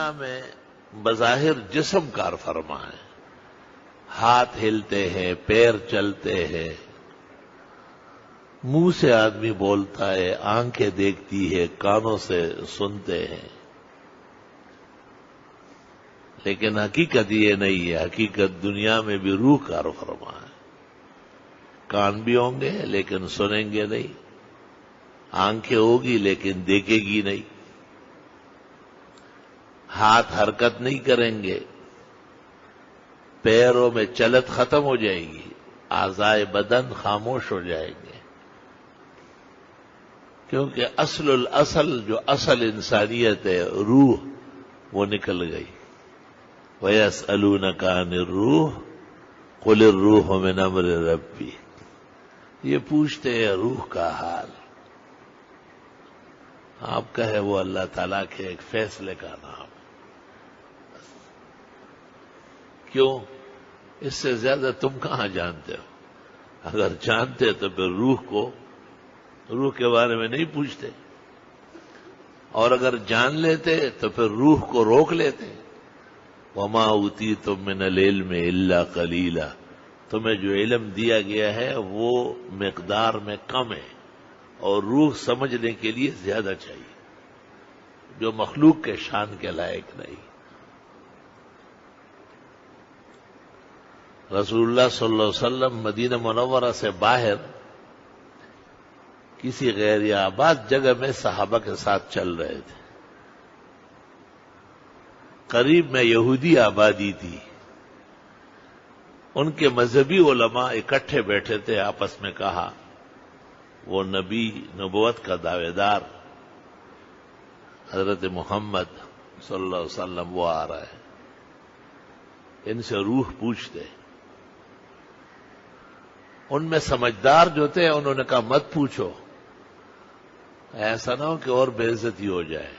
دنیا میں بظاہر جسم کار فرما ہے، ہاتھ ہلتے ہیں، پیر چلتے ہیں، منہ سے آدمی بولتا ہے، آنکھیں دیکھتی ہے، کانوں سے سنتے ہیں، لیکن حقیقت یہ نہیں ہے۔ حقیقت دنیا میں بھی روح کار فرما ہے۔ کان بھی ہوں گے لیکن سنیں گے نہیں، آنکھیں ہوگی لیکن دیکھے گی نہیں، ہاتھ حرکت نہیں کریں گے، پیروں میں چلت ختم ہو جائے گی، اعضائے بدن خاموش ہو جائیں گے، کیونکہ اصل جو اصل انسانیت ہے روح، وہ نکل گئی۔ وَيَسْأَلُونَكَ عَنِ الرُّوحِ قُلِ الرُّوحُ مِنْ أَمْرِ رَبِّي، یہ پوچھتے ہیں روح کا حال، آپ کا ہے وہ اللہ تعالیٰ کے ایک فیصلے کا نام۔ کیوں؟ اس سے زیادہ تم کہاں جانتے ہو؟ اگر جانتے تو پھر روح کے بارے میں نہیں پوچھتے، اور اگر جان لیتے تو پھر روح کو روک لیتے۔ وَمَا أُوتِيتُم مِّنَ الْعِلْمِ إِلَّا قَلِيلًا، تمہیں جو علم دیا گیا ہے وہ مقدار میں کم ہے، اور روح سمجھنے کے لیے زیادہ چاہیے، جو مخلوق کے شان کے لائق نہیں۔ رسول اللہ صلی اللہ علیہ وسلم مدینہ منورہ سے باہر کسی غیر آباد جگہ میں صحابہ کے ساتھ چل رہے تھے، قریب میں یہودی آبادی تھی، ان کے مذہبی علماء اکٹھے بیٹھے تھے، آپس میں کہا وہ نبوت کا دعوے دار حضرت محمد صلی اللہ علیہ وسلم وہ آ رہا ہے، ان سے روح پوچھتے۔ ان میں سمجھدار جو تھے انہوں نے کہا مت پوچھو، ایسا نہ ہو کہ اور بے عزتی ہو جائے،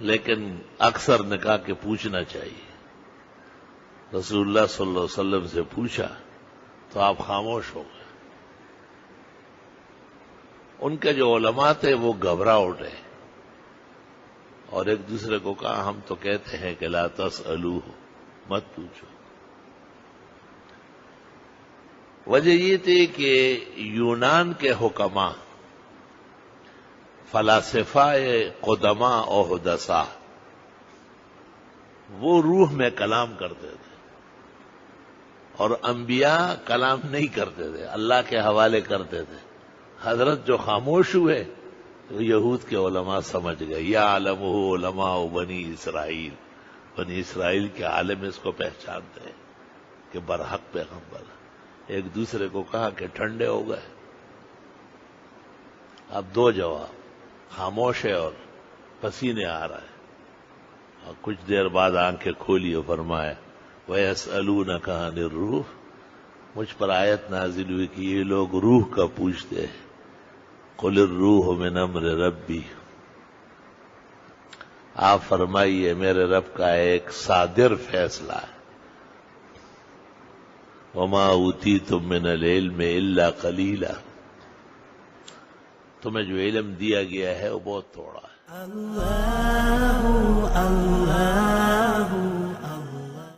لیکن اکثر نے کہا کہ پوچھنا چاہیے۔ رسول اللہ صلی اللہ علیہ وسلم سے پوچھا تو آپ خاموش ہو گئے۔ ان کے جو علماء تھے وہ گھبرا اٹھے اور ایک دوسرے کو کہا ہم تو کہتے ہیں کہ لا تسألوہ، مت پوچھو۔ وجہ یہ تھی کہ یونان کے حکماء، فلاسفہ قدماء اور حدثاء، وہ روح میں کلام کرتے تھے، اور انبیاء کلام نہیں کرتے تھے، اللہ کے حوالے کرتے تھے۔ حضرت جو خاموش ہوئے تو یہود کے علماء سمجھ گئے، یعلمہ علماء بنی اسرائیل، بنی اسرائیل کے عالم اس کو پہچانتے ہیں کہ برحق پیغمبر ہے۔ ایک دوسرے کو کہا کہ ٹھنڈے ہو گئے۔ اب دو جواب، خاموش ہے اور پسینے آ رہا ہے، اور کچھ دیر بعد آنکھیں کھولی اور فرمایا وَيَسْأَلُونَكَ عَنِ الرُّوحِ، مجھ پر آیت نازل ہوئی کہ یہ لوگ روح کا پوچھتے ہیں، قُلِ الرُّوحُ مِنْ أَمْرِ رَبِّي، آپ فرمائیے میرے رب کا ایک صادر فیصلہ ہے۔ وَمَا أُوتِيتُم مِّنَ الْعِلْمِ إِلَّا قَلِيلًا، تمہیں جو علم دیا گیا ہے وہ بہت تھوڑا ہے۔ اللہ اللہ